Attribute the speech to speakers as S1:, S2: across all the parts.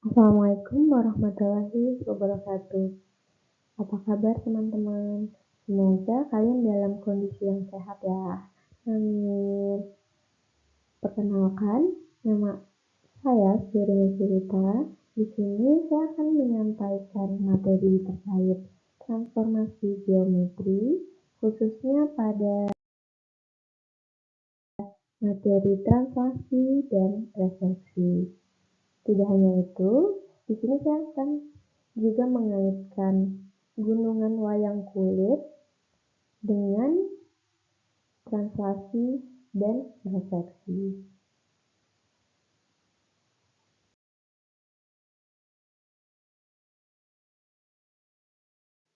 S1: Assalamualaikum warahmatullahi wabarakatuh. Apa kabar teman-teman? Semoga kalian dalam kondisi yang sehat ya. Amin. Perkenalkan, nama saya Suri Surita. Di sini saya akan menyampaikan materi terkait transformasi geometri, khususnya pada materi translasi dan refleksi. Tidak hanya itu, di sini saya akan juga mengaitkan gunungan wayang kulit dengan translasi dan refleksi.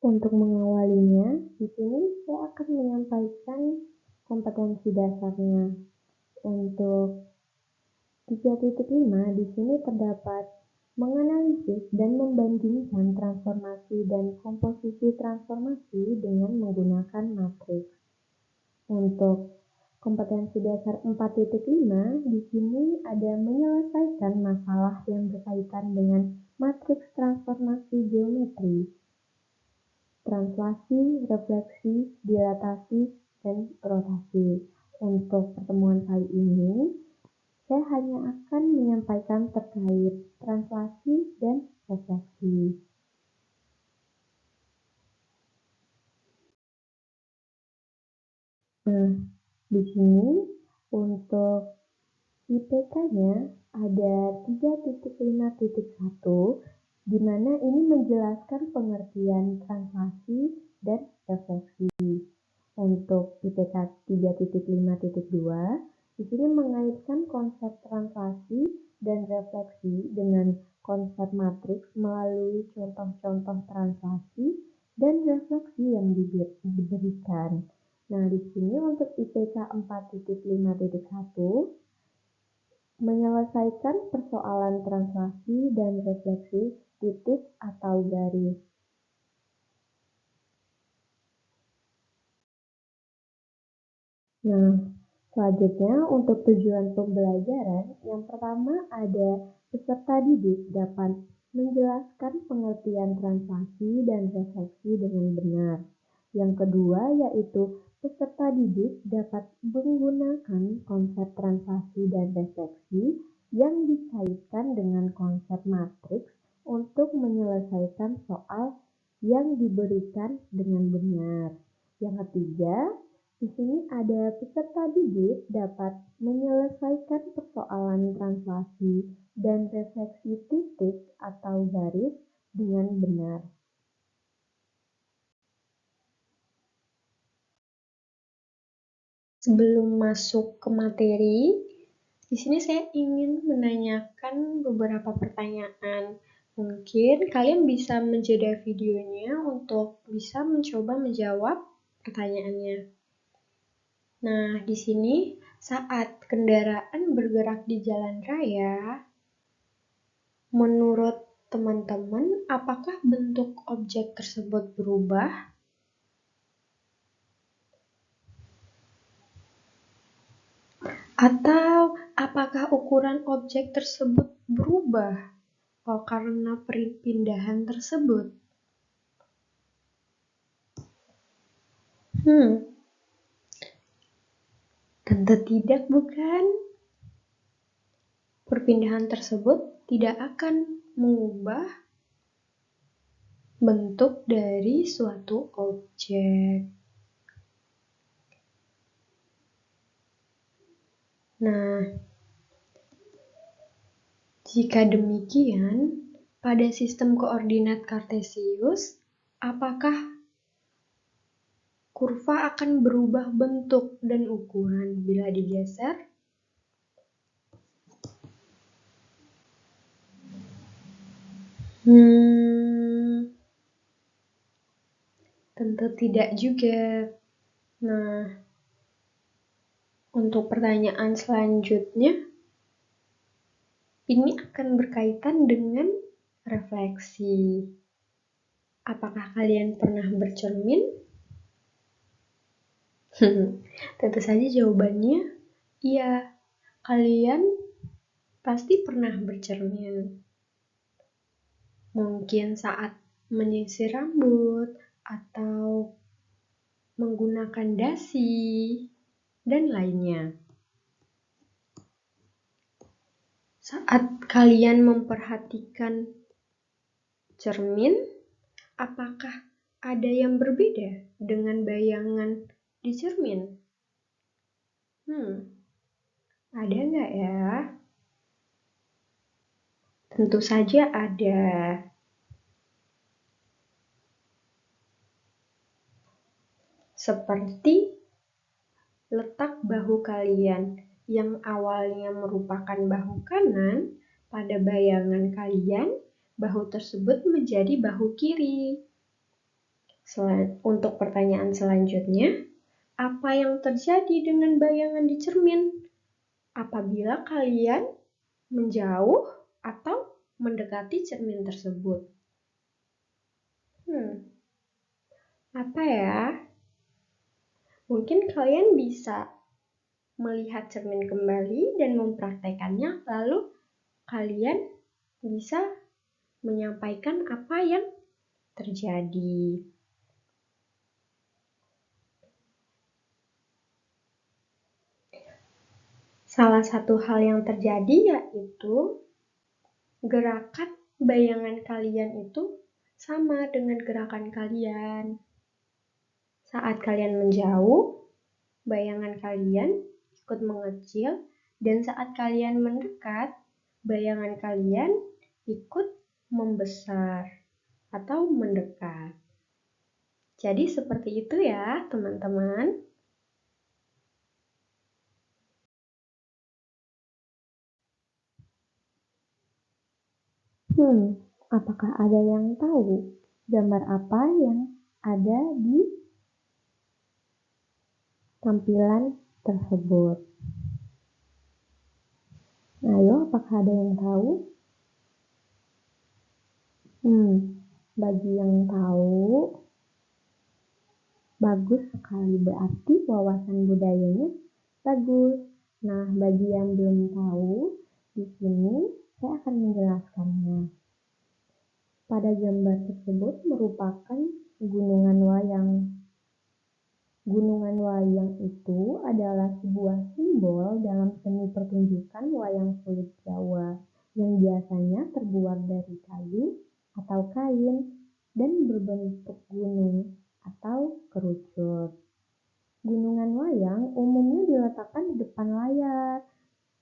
S1: Untuk mengawalinya, di sini saya akan menyampaikan kompetensi dasarnya. Untuk 3.5 di sini terdapat menganalisis dan membandingkan transformasi dan komposisi transformasi dengan menggunakan matriks. Untuk kompetensi dasar 4.5 di sini ada menyelesaikan masalah yang berkaitan dengan matriks transformasi geometri, translasi, refleksi, dilatasi, dan rotasi. Untuk pertemuan kali ini, saya hanya akan menyampaikan terkait translasi dan refleksi. Nah, di sini untuk IPK-nya ada 3.5.1, di mana ini menjelaskan pengertian translasi dan refleksi. Untuk IPK 3.5.2, di sini mengaitkan konsep translasi dan refleksi dengan konsep matriks melalui contoh-contoh translasi dan refleksi yang diberikan. Nah, di sini untuk IPK 4.5.1 menyelesaikan persoalan translasi dan refleksi titik atau garis. Nah, selanjutnya untuk tujuan pembelajaran, yang pertama ada peserta didik dapat menjelaskan pengertian translasi dan refleksi dengan benar. Yang kedua yaitu peserta didik dapat menggunakan konsep translasi dan refleksi yang dikaitkan dengan konsep matriks untuk menyelesaikan soal yang diberikan dengan benar. Yang ketiga, di sini ada peserta didik dapat menyelesaikan persoalan translasi dan refleksi titik atau garis dengan benar. Sebelum masuk ke materi, di sini saya ingin menanyakan beberapa pertanyaan. Mungkin kalian bisa menjeda videonya untuk bisa mencoba menjawab pertanyaannya. Nah, di sini saat kendaraan bergerak di jalan raya, menurut teman-teman, apakah bentuk objek tersebut berubah? Atau apakah ukuran objek tersebut berubah karena perpindahan tersebut? Tentu tidak, bukan? Perpindahan tersebut tidak akan mengubah bentuk dari suatu objek. Nah, jika demikian, pada sistem koordinat kartesius, apakah kurva akan berubah bentuk dan ukuran bila digeser? Tentu tidak juga. Nah, untuk pertanyaan selanjutnya, ini akan berkaitan dengan refleksi. Apakah kalian pernah bercermin? Tentu saja jawabannya iya. Kalian pasti pernah bercermin. Mungkin saat menyisir rambut atau menggunakan dasi dan lainnya. Saat kalian memperhatikan cermin, apakah ada yang berbeda dengan bayangan di cermin? Ada nggak ya? Tentu saja ada. Seperti letak bahu kalian yang awalnya merupakan bahu kanan, pada bayangan kalian, bahu tersebut menjadi bahu kiri. Untuk pertanyaan selanjutnya, apa yang terjadi dengan bayangan di cermin apabila kalian menjauh atau mendekati cermin tersebut? Apa ya? Mungkin kalian bisa melihat cermin kembali dan mempraktekannya, lalu kalian bisa menyampaikan apa yang terjadi. Salah satu hal yang terjadi yaitu gerakan bayangan kalian itu sama dengan gerakan kalian. Saat kalian menjauh, bayangan kalian ikut mengecil, dan saat kalian mendekat, bayangan kalian ikut membesar atau mendekat. Jadi seperti itu ya, teman-teman. Apakah ada yang tahu gambar apa yang ada di tampilan tersebut? Ayo, apakah ada yang tahu? Bagi yang tahu, bagus sekali, berarti wawasan budayanya bagus. Nah, bagi yang belum tahu, di sini saya akan menjelaskannya. Pada gambar tersebut merupakan gunungan wayang. Gunungan wayang itu adalah sebuah simbol dalam seni pertunjukan wayang kulit Jawa yang biasanya terbuat dari kayu atau kain dan berbentuk gunung atau kerucut. Gunungan wayang umumnya diletakkan di depan layar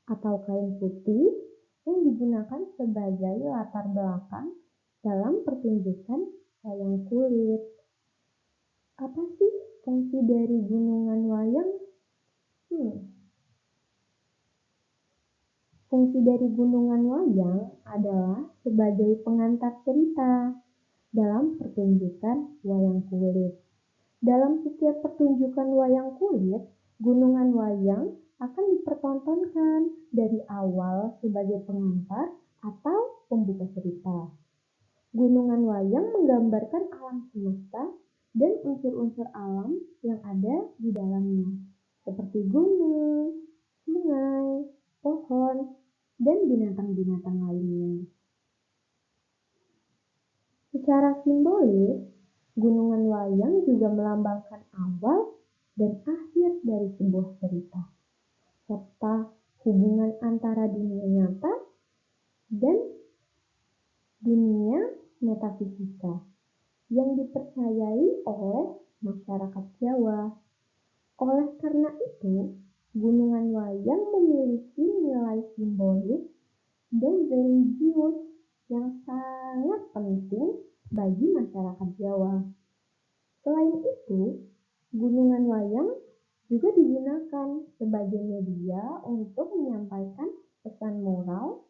S1: atau kain putih yang digunakan sebagai latar belakang dalam pertunjukan wayang kulit. Apa sih fungsi dari gunungan wayang? Fungsi dari gunungan wayang adalah sebagai pengantar cerita dalam pertunjukan wayang kulit. Dalam setiap pertunjukan wayang kulit, gunungan wayang akan dipertontonkan dari awal sebagai pengantar atau pembuka cerita. Gunungan wayang menggambarkan alam semesta dan unsur-unsur alam yang ada di dalamnya, seperti gunung, sungai, pohon, dan binatang-binatang lainnya. Secara simbolis, gunungan wayang juga melambangkan awal dan akhir dari sebuah cerita, serta hubungan antara dunia nyata dan dunia metafisika yang dipercayai oleh masyarakat Jawa. Oleh karena itu, gunungan wayang memiliki nilai simbolis dan religius yang sangat penting bagi masyarakat Jawa. Selain itu, gunungan wayang juga digunakan sebagai media untuk menyampaikan pesan moral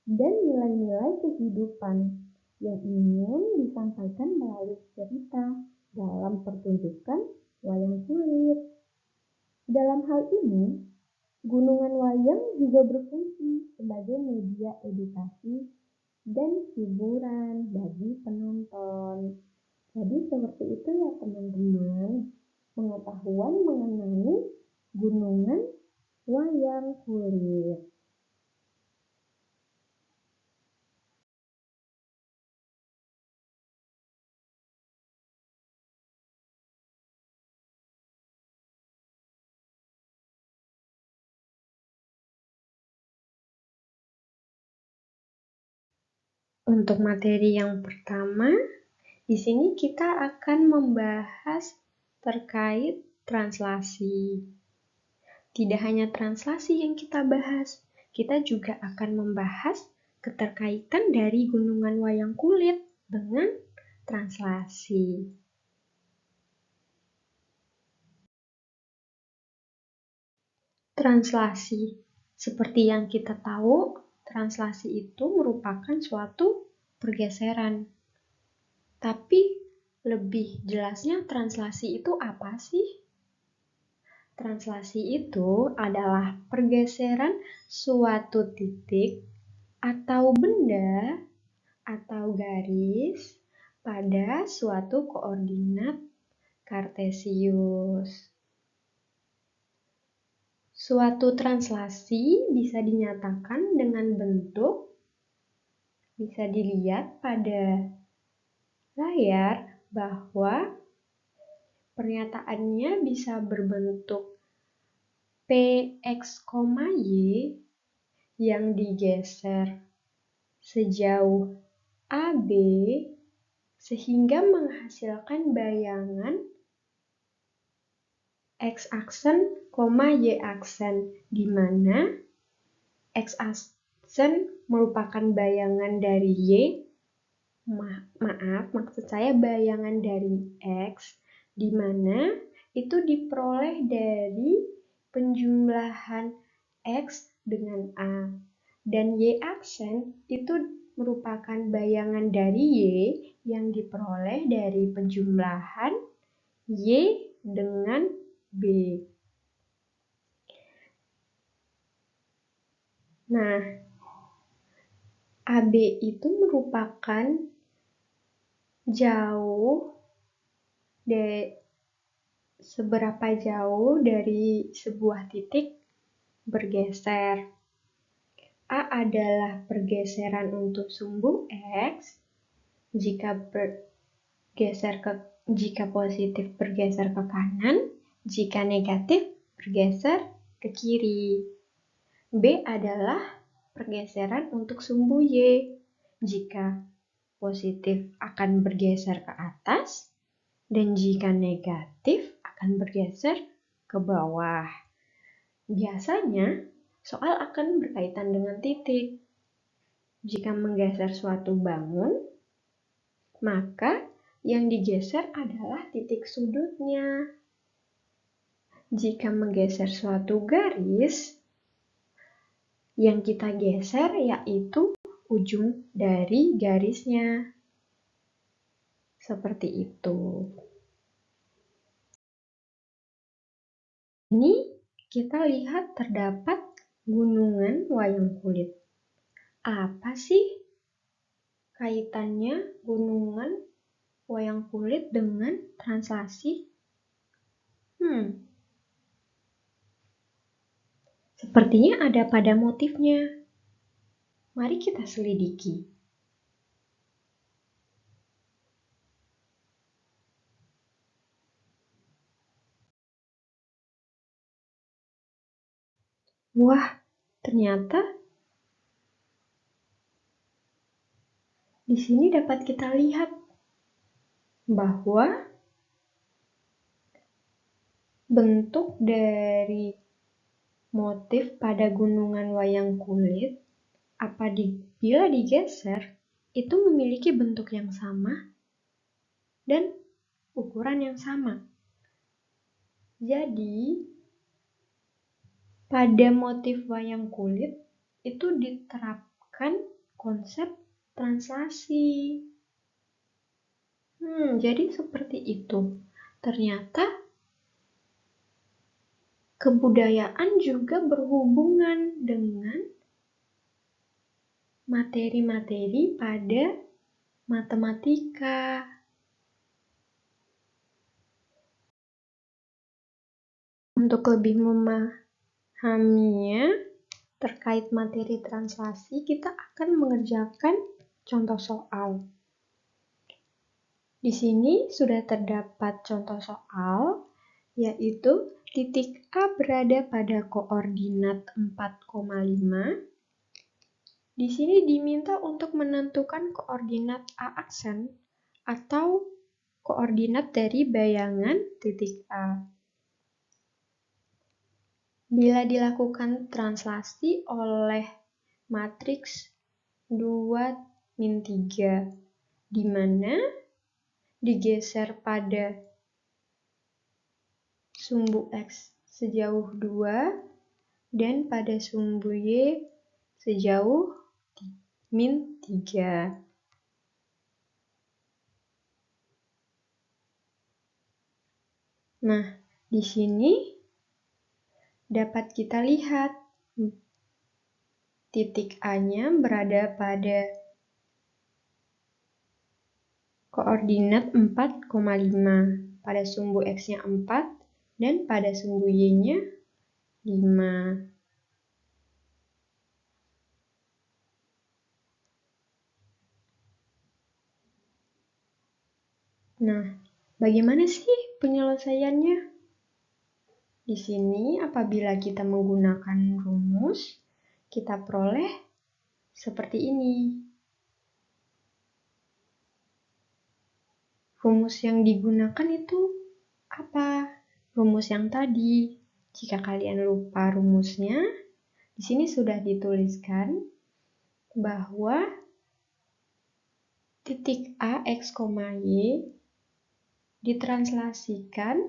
S1: dan nilai-nilai kehidupan yang ingin disampaikan melalui cerita dalam pertunjukan wayang kulit. Dalam hal ini, gunungan wayang juga berfungsi sebagai media edukasi dan hiburan bagi penonton. Jadi seperti itu ya teman-teman, pengetahuan mengenai gunungan wayang kulit. Untuk materi yang pertama, di sini kita akan membahas terkait translasi. Tidak hanya translasi yang kita bahas, kita juga akan membahas keterkaitan dari gunungan wayang kulit dengan translasi. Translasi. Seperti yang kita tahu, translasi itu merupakan suatu pergeseran. Tapi lebih jelasnya translasi itu apa sih? Translasi itu adalah pergeseran suatu titik atau benda atau garis pada suatu koordinat kartesius. Suatu translasi bisa dinyatakan dengan bentuk, bisa dilihat pada layar bahwa pernyataannya bisa berbentuk Px, Y yang digeser sejauh AB sehingga menghasilkan bayangan X-aksen, Y-aksen, di mana X-aksen merupakan bayangan dari Y, maksud saya bayangan dari X, di mana itu diperoleh dari penjumlahan X dengan A. Dan Y-aksen itu merupakan bayangan dari Y yang diperoleh dari penjumlahan Y dengan B. Nah, AB itu merupakan seberapa jauh dari sebuah titik bergeser. A adalah pergeseran untuk sumbu X, jika positif bergeser ke kanan, jika negatif bergeser ke kiri. B adalah pergeseran untuk sumbu Y, jika positif akan bergeser ke atas, dan jika negatif akan bergeser ke bawah. Biasanya, soal akan berkaitan dengan titik. Jika menggeser suatu bangun, maka yang digeser adalah titik sudutnya. Jika menggeser suatu garis, yang kita geser yaitu ujung dari garisnya. Seperti itu. Ini kita lihat terdapat gunungan wayang kulit. Apa sih kaitannya gunungan wayang kulit dengan translasi? Sepertinya ada pada motifnya. Mari kita selidiki. Wah, ternyata di sini dapat kita lihat bahwa bentuk dari motif pada gunungan wayang kulit bila digeser itu memiliki bentuk yang sama dan ukuran yang sama. Jadi, pada motif wayang kulit itu diterapkan konsep translasi. Jadi seperti itu. Ternyata kebudayaan juga berhubungan dengan materi-materi pada matematika. Untuk lebih memahaminya terkait materi translasi, kita akan mengerjakan contoh soal. Di sini sudah terdapat contoh soal, yaitu titik A berada pada koordinat 4,5, Di sini diminta untuk menentukan koordinat A aksen atau koordinat dari bayangan titik A. Bila dilakukan translasi oleh matriks 2 min 3, di mana digeser pada sumbu X sejauh 2 dan pada sumbu Y sejauh min 3. Nah, di sini dapat kita lihat titik A-nya berada pada koordinat 4,5, pada sumbu X-nya 4 dan pada sumbu Y-nya 5. Nah, bagaimana sih penyelesaiannya? Di sini apabila kita menggunakan rumus, kita peroleh seperti ini. Rumus yang digunakan itu apa? Rumus yang tadi. Jika kalian lupa rumusnya, di sini sudah dituliskan bahwa titik A, X, Y ditranslasikan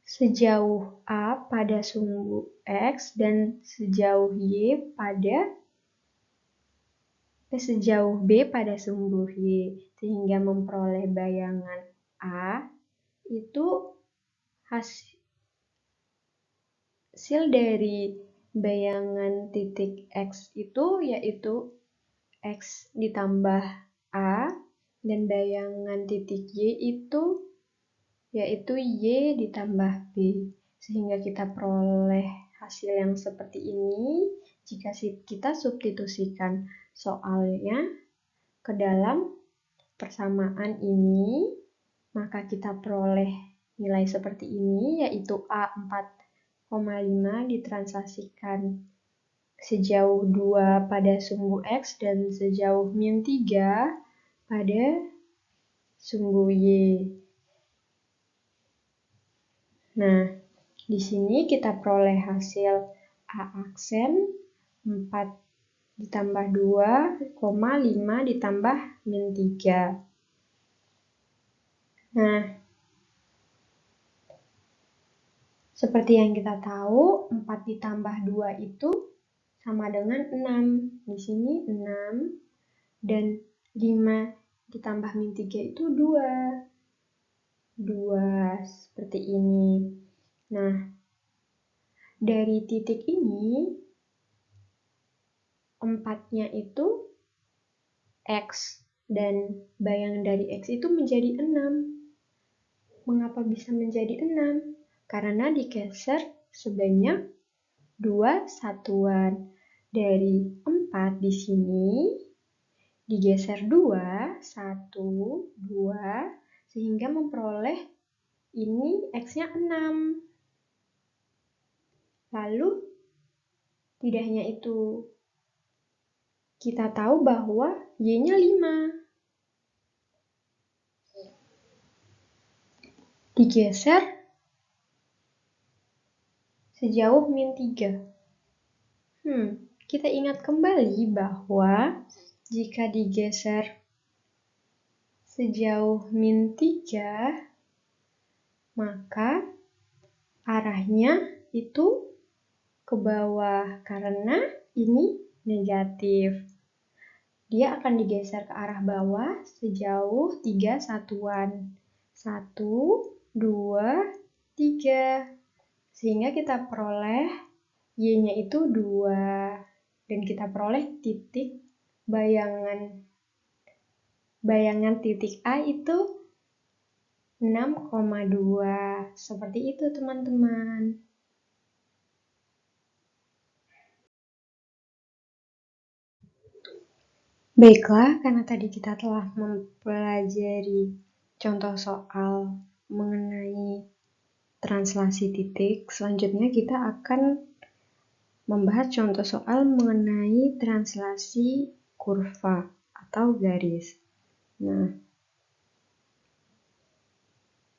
S1: sejauh A pada sumbu X dan sejauh B pada sumbu Y, sehingga memperoleh bayangan A itu hasil dari bayangan titik X itu yaitu X ditambah A, dan bayangan titik Y itu yaitu Y ditambah B. Sehingga kita peroleh hasil yang seperti ini jika kita substitusikan soalnya ke dalam persamaan ini, maka kita peroleh nilai seperti ini, yaitu A 4,5 ditranslasikan sejauh 2 pada sumbu X dan sejauh min 3 pada sumbu Y. Nah, di sini kita peroleh hasil A aksen 4 ditambah 2, 5 ditambah min 3. Nah, seperti yang kita tahu, 4 ditambah 2 itu sama dengan 6. Di sini 6 dan 5 ditambah min 3 itu 2. 2 seperti ini. Nah, dari titik ini 4-nya itu X dan bayangan dari X itu menjadi 6. Mengapa bisa menjadi 6? Karena digeser sebanyak 2 satuan. Dari 4 di sini digeser 2, 1, 2, sehingga memperoleh ini X-nya 6. Lalu, tidak hanya itu, kita tahu bahwa Y-nya 5. Digeser sejauh min 3. Kita ingat kembali bahwa jika digeser sejauh min 3, maka arahnya itu ke bawah karena ini negatif. Dia akan digeser ke arah bawah sejauh 3 satuan. 1, 2, 3. Sehingga kita peroleh Y-nya itu 2. Dan kita peroleh titik bayangan titik A itu 6,2. Seperti itu, teman-teman. Baiklah, karena tadi kita telah mempelajari contoh soal mengenai translasi titik, selanjutnya kita akan membahas contoh soal mengenai translasi kurva atau garis. Nah,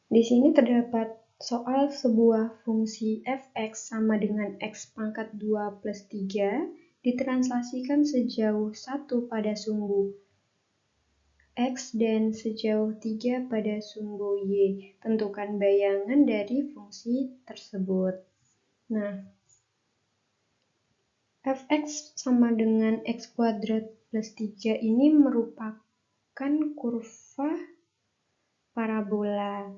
S1: di sini terdapat soal sebuah fungsi f(x) sama dengan x pangkat 2 plus 3 ditranslasikan sejauh 1 pada sumbu x dan sejauh 3 pada sumbu y. Tentukan bayangan dari fungsi tersebut. Nah, f(x) sama dengan x kuadrat plus 3 ini merupakan kurva parabola.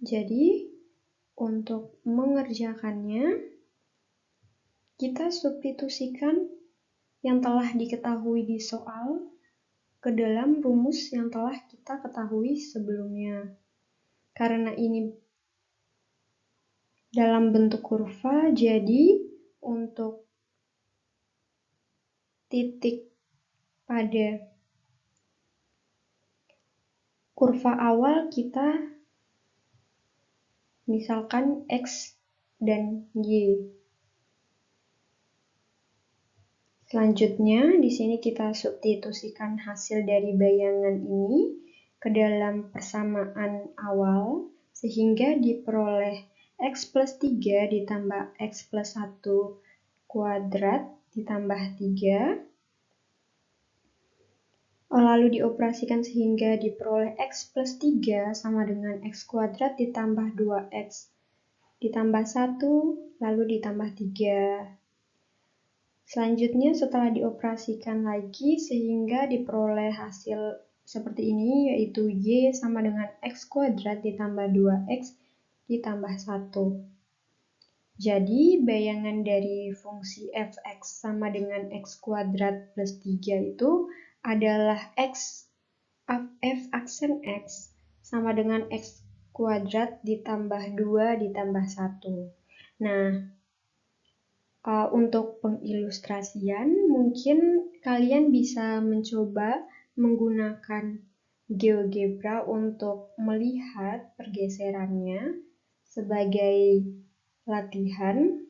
S1: Jadi, untuk mengerjakannya, kita substitusikan yang telah diketahui di soal ke dalam rumus yang telah kita ketahui sebelumnya. Karena ini dalam bentuk kurva, jadi untuk titik pada kurva awal kita misalkan X dan Y. Selanjutnya, di sini kita substitusikan hasil dari bayangan ini ke dalam persamaan awal, sehingga diperoleh X plus 3 ditambah X plus 1 kuadrat ditambah 3. Lalu dioperasikan sehingga diperoleh X plus 3 sama dengan X kuadrat ditambah 2X ditambah 1, lalu ditambah 3. Selanjutnya setelah dioperasikan lagi sehingga diperoleh hasil seperti ini, yaitu Y sama dengan X kuadrat ditambah 2X ditambah 1. Jadi bayangan dari fungsi f(x) sama dengan X kuadrat plus 3 itu adalah f aksen X sama dengan X kuadrat ditambah 2 ditambah 1. Nah, untuk pengilustrasian, mungkin kalian bisa mencoba menggunakan GeoGebra untuk melihat pergeserannya sebagai latihan.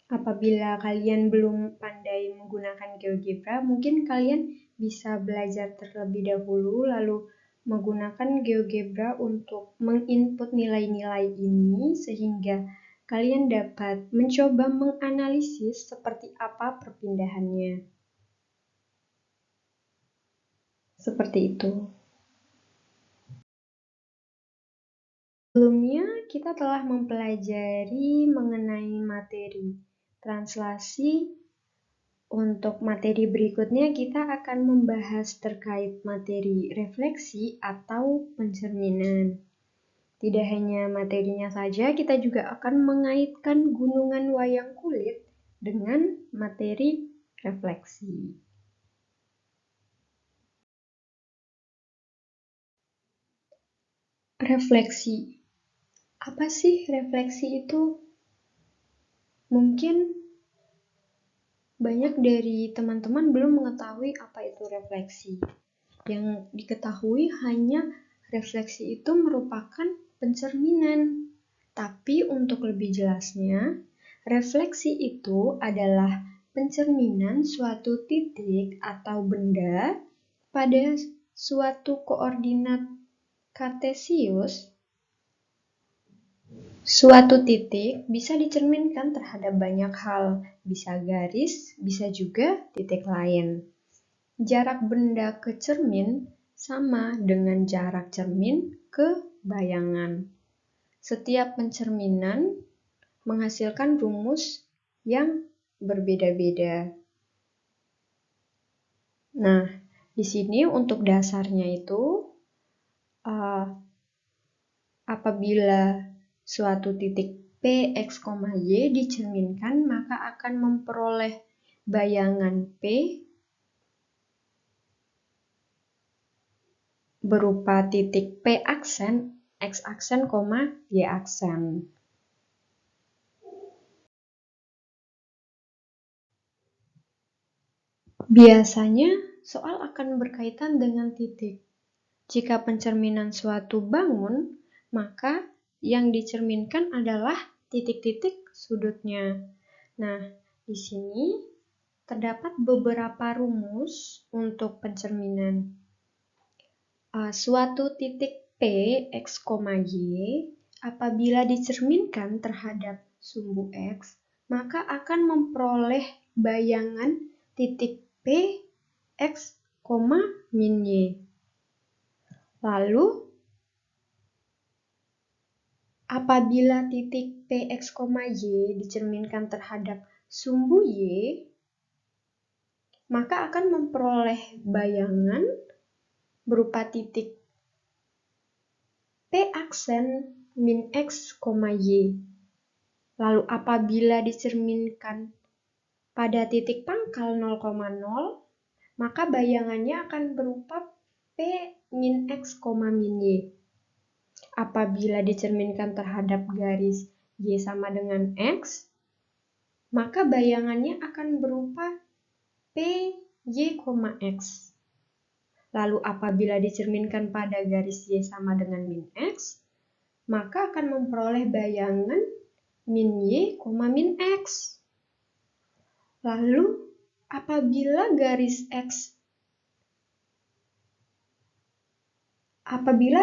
S1: Apabila kalian belum pandai menggunakan GeoGebra, mungkin kalian bisa belajar terlebih dahulu, lalu menggunakan GeoGebra untuk menginput nilai-nilai ini, sehingga kalian dapat mencoba menganalisis seperti apa perpindahannya. Seperti itu. Sebelumnya, kita telah mempelajari mengenai materi translasi. Untuk materi berikutnya, kita akan membahas terkait materi refleksi atau pencerminan. Tidak hanya materinya saja, kita juga akan mengaitkan gunungan wayang kulit dengan materi refleksi. Refleksi. Apa sih refleksi itu? Mungkin banyak dari teman-teman belum mengetahui apa itu refleksi. Yang diketahui hanya refleksi itu merupakan pencerminan. Tapi untuk lebih jelasnya, refleksi itu adalah pencerminan suatu titik atau benda pada suatu koordinat kartesius. Suatu titik bisa dicerminkan terhadap banyak hal, bisa garis, bisa juga titik lain. Jarak benda ke cermin sama dengan jarak cermin ke bayangan. Setiap pencerminan menghasilkan rumus yang berbeda-beda. Nah, di sini untuk dasarnya itu, apabila suatu titik P, X, Y dicerminkan, maka akan memperoleh bayangan P berupa titik P aksen, X aksen, Y aksen. Biasanya, soal akan berkaitan dengan titik. Jika pencerminan suatu bangun, maka yang dicerminkan adalah titik-titik sudutnya. Nah, di sini terdapat beberapa rumus untuk pencerminan. Suatu titik P, X, Y apabila dicerminkan terhadap sumbu X, maka akan memperoleh bayangan titik P, X, min Y. Lalu, apabila titik P, X, Y dicerminkan terhadap sumbu Y, maka akan memperoleh bayangan berupa titik P aksen min X, Y. Lalu apabila dicerminkan pada titik pangkal 0,0, maka bayangannya akan berupa P min X, min Y. Apabila dicerminkan terhadap garis Y sama dengan X, maka bayangannya akan berupa P, Y, X. Lalu apabila dicerminkan pada garis Y sama dengan min X, maka akan memperoleh bayangan min Y, min X. Lalu apabila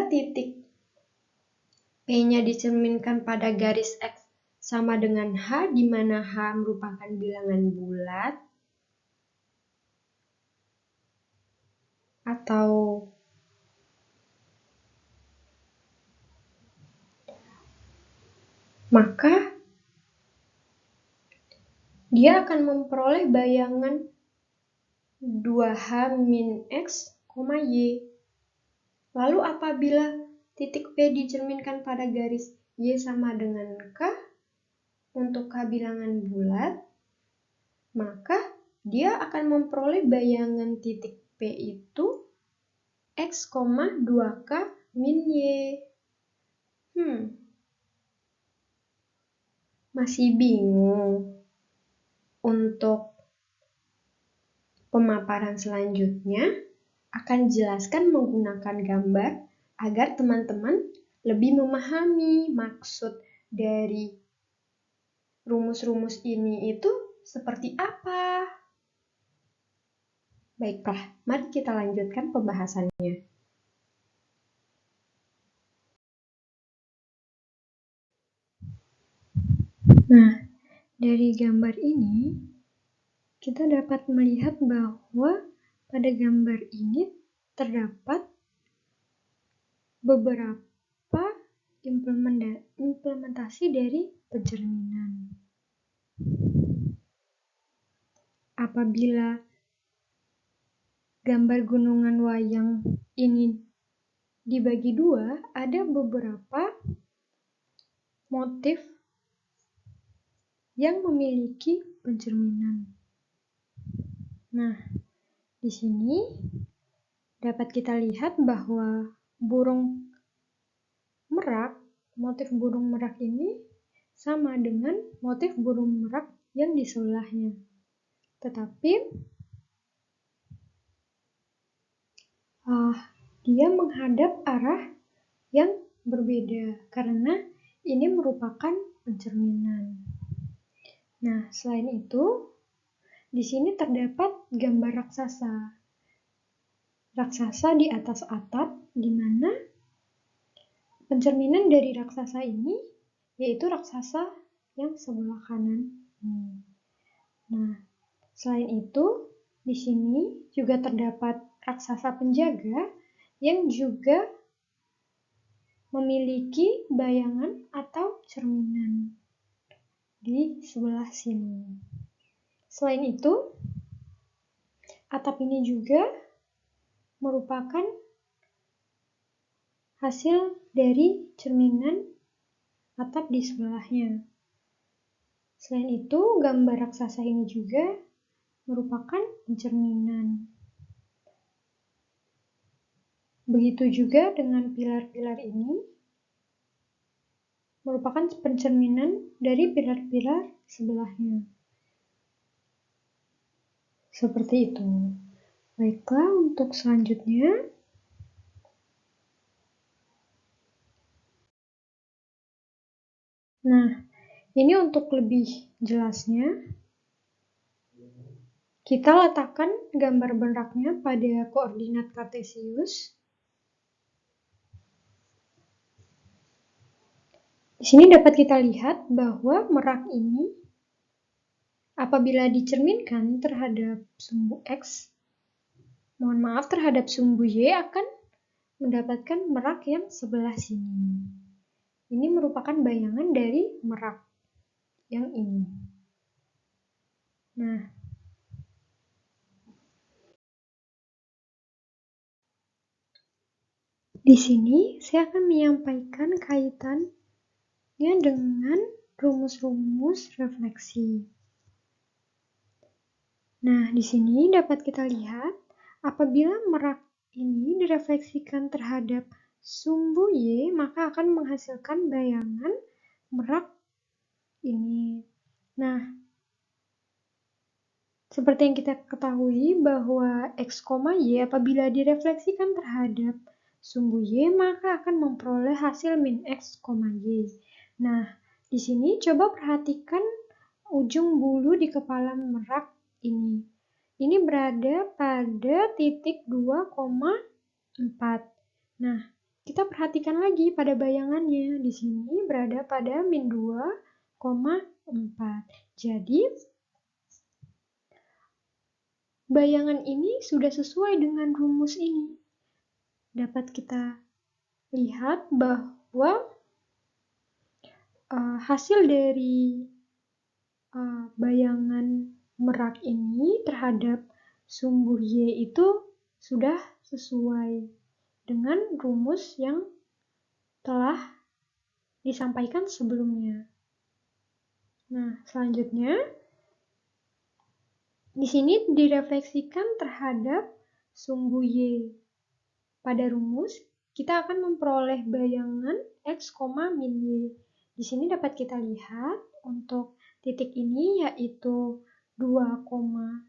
S1: titik P-nya dicerminkan pada garis X sama dengan H, di mana H merupakan bilangan bulat, atau maka dia akan memperoleh bayangan 2H min X, Y. Lalu apabila titik P dicerminkan pada garis Y sama dengan K untuk K bilangan bulat, maka dia akan memperoleh bayangan titik P itu X, 2K min Y. Masih bingung? Untuk pemaparan selanjutnya akan jelaskan menggunakan gambar agar teman-teman lebih memahami maksud dari rumus-rumus ini itu seperti apa. Baiklah, mari kita lanjutkan pembahasannya. Nah, dari gambar ini kita dapat melihat bahwa pada gambar ini terdapat beberapa implementasi dari pencerminan. Apabila gambar gunungan wayang ini dibagi dua, ada beberapa motif yang memiliki pencerminan. Nah, di sini dapat kita lihat bahwa burung merak, motif burung merak ini sama dengan motif burung merak yang di sebelahnya. Tetapi dia menghadap arah yang berbeda karena ini merupakan pencerminan. Nah, selain itu, di sini terdapat gambar raksasa. Raksasa di atas atap, di mana pencerminan dari raksasa ini yaitu raksasa yang sebelah kanan. Nah, selain itu, di sini juga terdapat raksasa penjaga yang juga memiliki bayangan atau cerminan di sebelah sini. Selain itu, atap ini juga merupakan hasil dari cerminan atap di sebelahnya. Selain itu, gambar raksasa ini juga merupakan pencerminan. Begitu juga dengan pilar-pilar ini merupakan pencerminan dari pilar-pilar sebelahnya. Seperti itu. Baiklah, untuk selanjutnya Nah,
S2: Ini untuk lebih jelasnya, kita letakkan gambar meraknya pada koordinat kartesius. Di sini dapat kita lihat bahwa merak ini apabila dicerminkan terhadap sumbu X, terhadap sumbu Y akan mendapatkan merak yang sebelah sini. Ini merupakan bayangan dari merak yang ini. Nah, di sini saya akan menyampaikan kaitannya dengan rumus-rumus refleksi. Nah, di sini dapat kita lihat apabila merak ini direfleksikan terhadap sumbu Y, maka akan menghasilkan bayangan merak ini. Nah, seperti yang kita ketahui bahwa X, Y apabila direfleksikan terhadap sumbu Y, maka akan memperoleh hasil min X, Y. Nah, di sini coba perhatikan ujung bulu di kepala merak ini. Ini berada pada titik 2,4. Nah, kita perhatikan lagi pada bayangannya. Di sini berada pada min 2,4. Jadi, bayangan ini sudah sesuai dengan rumus ini. Dapat kita lihat bahwa hasil dari bayangan merak ini terhadap sumbu Y itu sudah sesuai dengan rumus yang telah disampaikan sebelumnya. Nah, selanjutnya di sini direfleksikan terhadap sumbu Y. Pada rumus, kita akan memperoleh bayangan X, min Y. Di sini dapat kita lihat untuk titik ini yaitu 2,4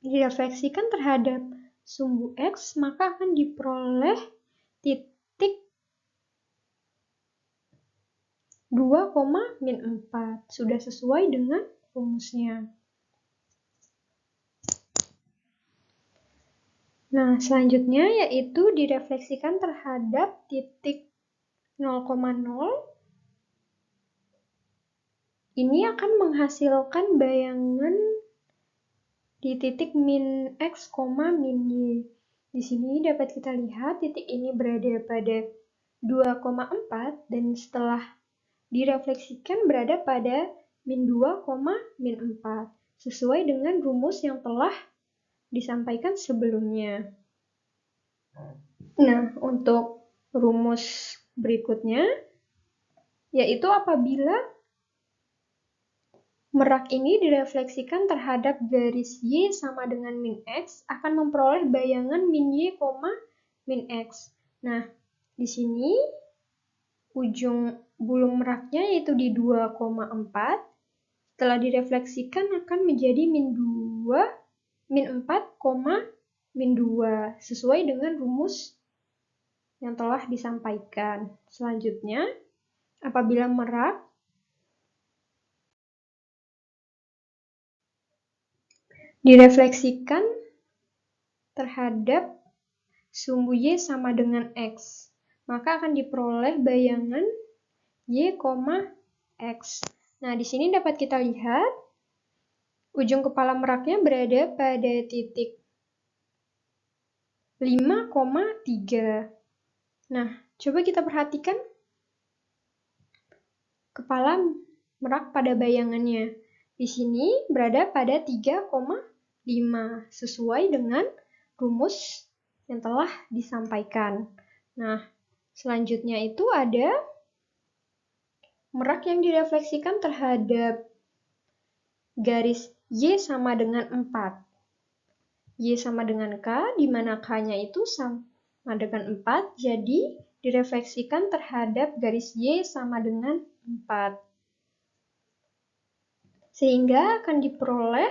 S2: direfleksikan terhadap sumbu X, maka akan diperoleh titik 2,4. Sudah sesuai dengan rumusnya. Nah, selanjutnya yaitu direfleksikan terhadap titik 0,0. Ini akan menghasilkan bayangan di titik min X, min Y. Di sini dapat kita lihat titik ini berada pada 2,4 dan setelah direfleksikan berada pada min 2, min 4. Sesuai dengan rumus yang telah disampaikan sebelumnya. Nah, untuk rumus berikutnya, yaitu apabila merak ini direfleksikan terhadap garis Y sama dengan min X, akan memperoleh bayangan min Y, min X. Nah, di sini ujung bulu meraknya yaitu di 2,4. Setelah direfleksikan akan menjadi min 2, min 4, min 2. Sesuai dengan rumus yang telah disampaikan. Selanjutnya, apabila merak direfleksikan terhadap sumbu Y sama dengan X, maka akan diperoleh bayangan Y, X. Nah, di sini dapat kita lihat ujung kepala meraknya berada pada titik 5,3. Nah, coba kita perhatikan kepala merak pada bayangannya. Di sini berada pada 3,5, sesuai dengan rumus yang telah disampaikan. Nah, selanjutnya itu ada merak yang direfleksikan terhadap garis Y sama dengan 4. Y sama dengan K, di mana K-nya itu sama dengan 4, jadi direfleksikan terhadap garis Y sama dengan 4. Sehingga akan diperoleh,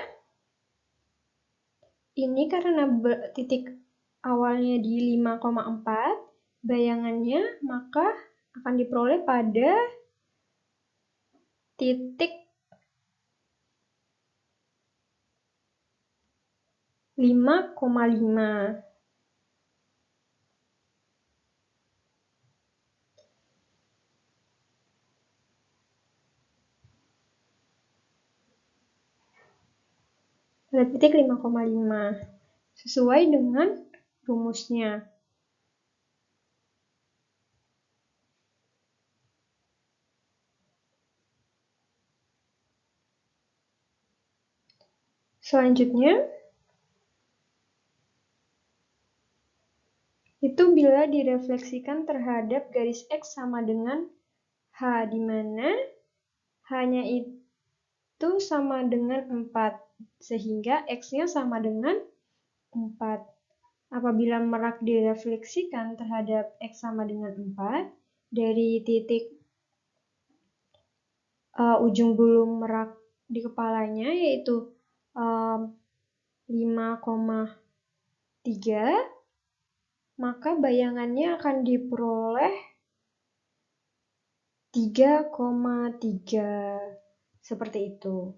S2: ini karena titik awalnya di 5,4, bayangannya maka akan diperoleh pada titik 5,5. Pada titik 5,5 sesuai dengan rumusnya. Selanjutnya, itu bila direfleksikan terhadap garis X sama dengan H, di mana H-nya itu sama dengan 4, sehingga X-nya sama dengan 4. Apabila merak direfleksikan terhadap X sama dengan 4, dari titik ujung bulu merak di kepalanya, yaitu 5,3, maka bayangannya akan diperoleh 3,3. Seperti itu.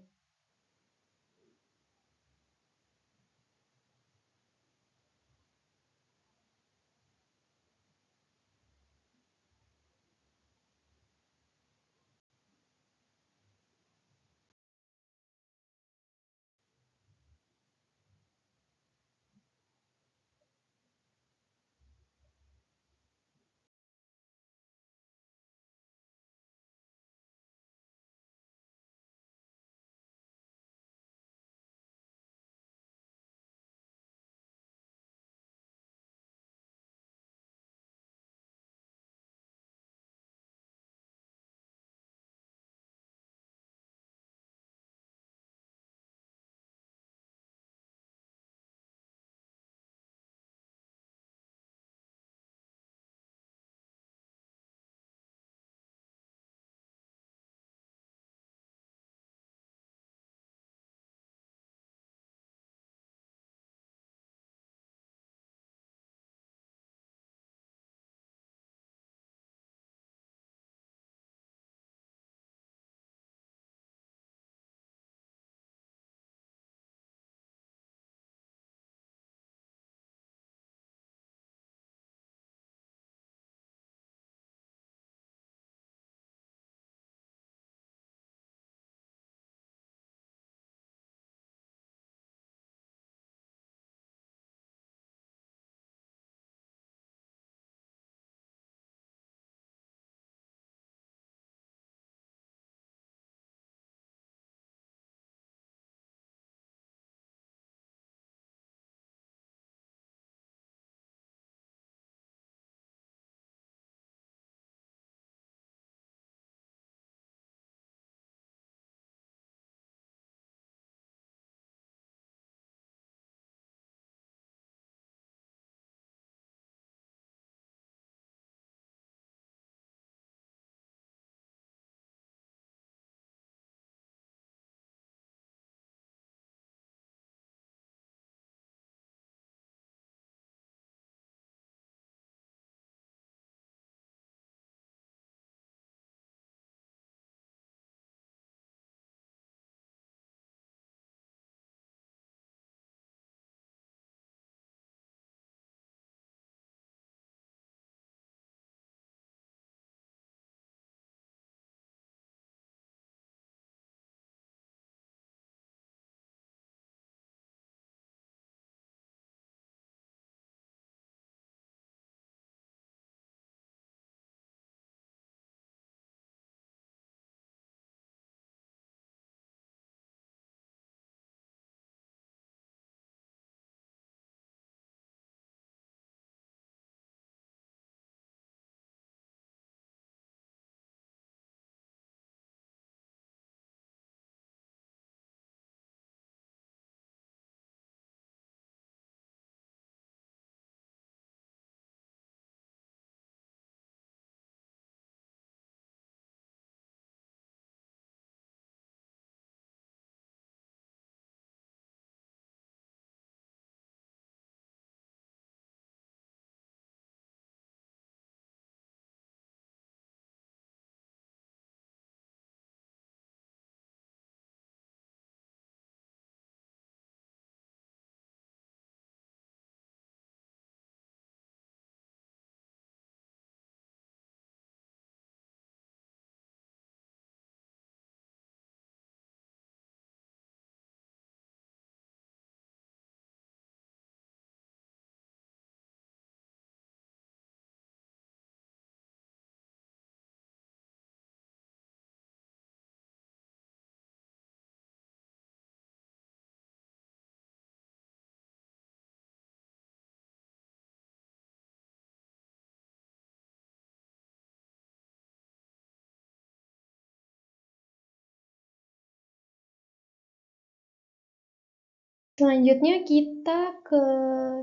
S2: Selanjutnya kita ke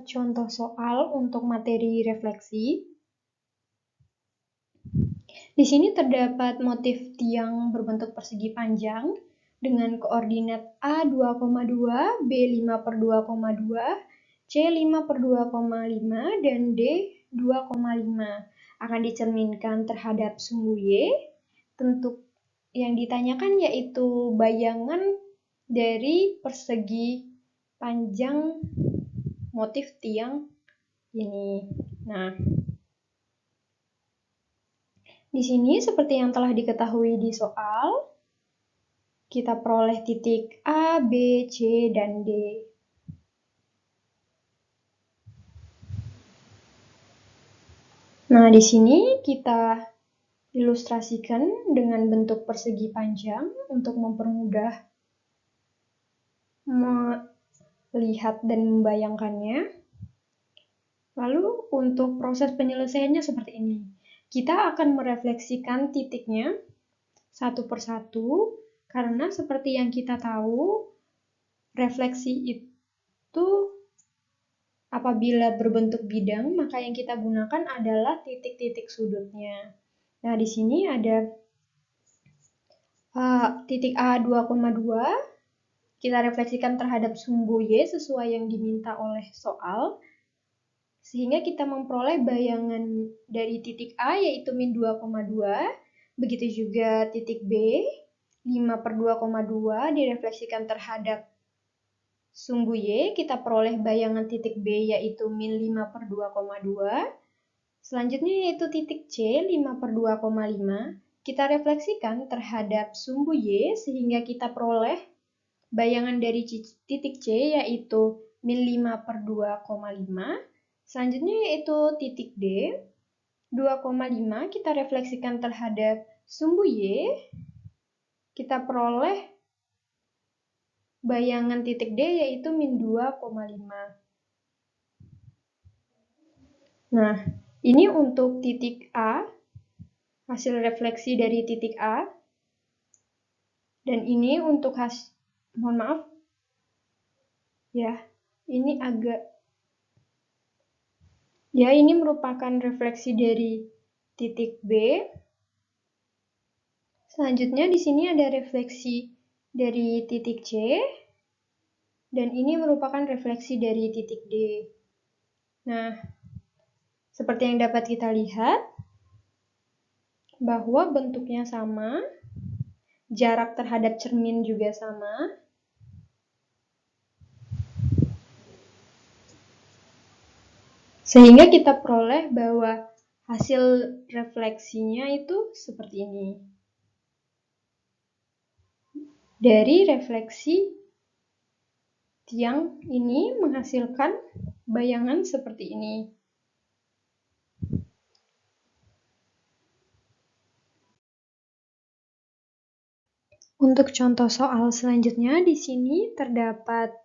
S2: contoh soal untuk materi refleksi. Di sini terdapat motif tiang berbentuk persegi panjang dengan koordinat A 2,2, B 5/2,2, C 5/2,5, dan D 2,5 akan dicerminkan terhadap sumbu Y. Tentu yang ditanyakan yaitu bayangan dari persegi panjang motif tiang ini. Nah, di sini seperti yang telah diketahui di soal, kita peroleh titik A, B, C, dan D. Nah, di sini kita ilustrasikan dengan bentuk persegi panjang untuk mempermudah melihat dan membayangkannya. Lalu untuk proses penyelesaiannya seperti ini. Kita akan merefleksikan titiknya satu persatu, karena seperti yang kita tahu, refleksi itu apabila berbentuk bidang, maka yang kita gunakan adalah titik-titik sudutnya. Nah, di sini ada titik A 2,2, kita refleksikan terhadap sumbu Y sesuai yang diminta oleh soal, sehingga kita memperoleh bayangan dari titik A yaitu min 2,2, begitu juga titik B 5/2,2 direfleksikan terhadap sumbu Y, kita peroleh bayangan titik B yaitu min 5/2,2. Selanjutnya yaitu titik C 5/2,5, kita refleksikan terhadap sumbu Y sehingga kita peroleh bayangan dari titik C yaitu min 5/2,5. Selanjutnya yaitu titik D 2,5, kita refleksikan terhadap sumbu Y, kita peroleh bayangan titik D yaitu min 2,5. Nah, ini untuk titik A, hasil refleksi dari titik A. Dan ini untuk mohon maaf, ya, ini ini merupakan refleksi dari titik B. Selanjutnya di sini ada refleksi dari titik C. Dan ini merupakan refleksi dari titik D. Nah, seperti yang dapat kita lihat, bahwa bentuknya sama, jarak terhadap cermin juga sama. Sehingga kita peroleh bahwa hasil refleksinya itu seperti ini. Dari refleksi tiang ini menghasilkan bayangan seperti ini. Untuk contoh soal selanjutnya, di sini terdapat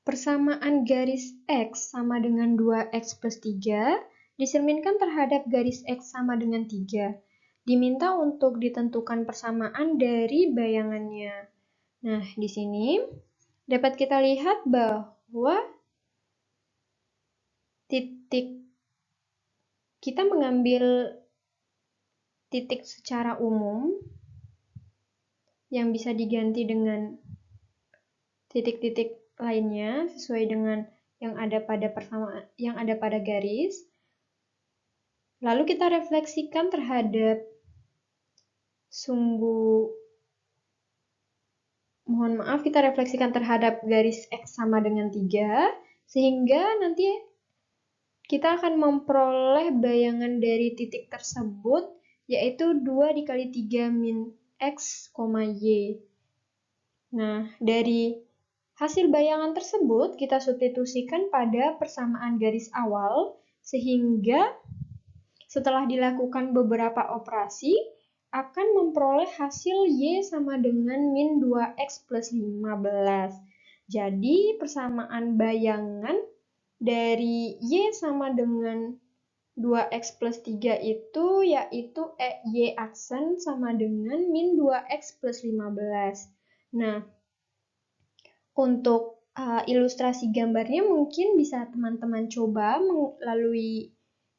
S2: persamaan garis X sama dengan 2X plus 3 dicerminkan terhadap garis X sama dengan 3. Diminta untuk ditentukan persamaan dari bayangannya. Nah, di sini dapat kita lihat bahwa kita mengambil titik secara umum yang bisa diganti dengan titik-titik lainnya sesuai dengan yang ada pada garis. Lalu kita refleksikan terhadap kita refleksikan terhadap garis X sama dengan 3, sehingga nanti kita akan memperoleh bayangan dari titik tersebut, yaitu 2 dikali 3 min X, Y. Nah, dari hasil bayangan tersebut, kita substitusikan pada persamaan garis awal, sehingga setelah dilakukan beberapa operasi, akan memperoleh hasil Y sama dengan min 2X plus 15. Jadi, persamaan bayangan dari Y sama dengan 2X plus 3 itu yaitu Y aksen sama dengan min 2X plus 15. Nah, untuk Ilustrasi gambarnya mungkin bisa teman-teman coba melalui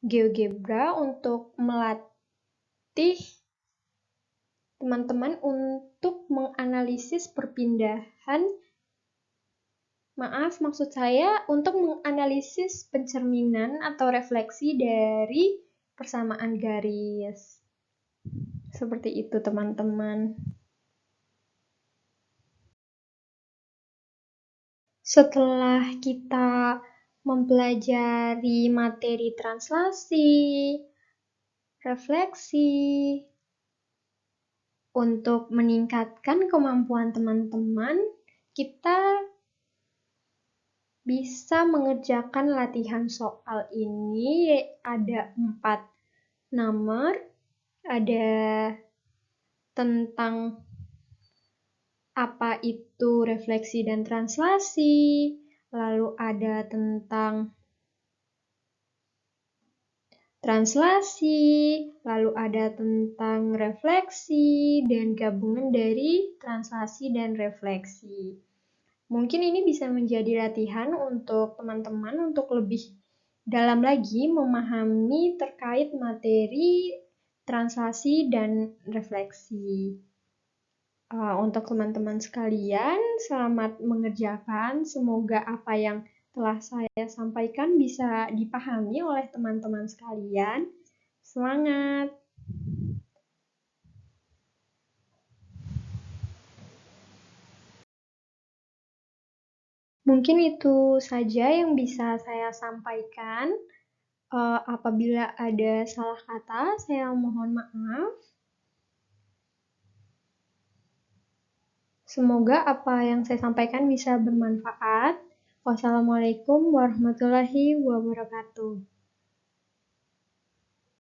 S2: GeoGebra untuk melatih teman-teman untuk menganalisis perpindahan, maksud saya untuk menganalisis pencerminan atau refleksi dari persamaan garis. Seperti itu, teman-teman. Setelah kita mempelajari materi translasi, refleksi, untuk meningkatkan kemampuan teman-teman, kita bisa mengerjakan latihan soal ini. Ada 4 nomor, ada tentang apa itu refleksi dan translasi, lalu ada tentang translasi, lalu ada tentang refleksi, dan gabungan dari translasi dan refleksi. Mungkin ini bisa menjadi latihan untuk teman-teman untuk lebih dalam lagi memahami terkait materi translasi dan refleksi. Untuk teman-teman sekalian, selamat mengerjakan. Semoga apa yang telah saya sampaikan bisa dipahami oleh teman-teman sekalian. Semangat! Mungkin itu saja yang bisa saya sampaikan. Apabila ada salah kata, saya mohon maaf. Semoga apa yang saya sampaikan bisa bermanfaat. Wassalamualaikum warahmatullahi wabarakatuh.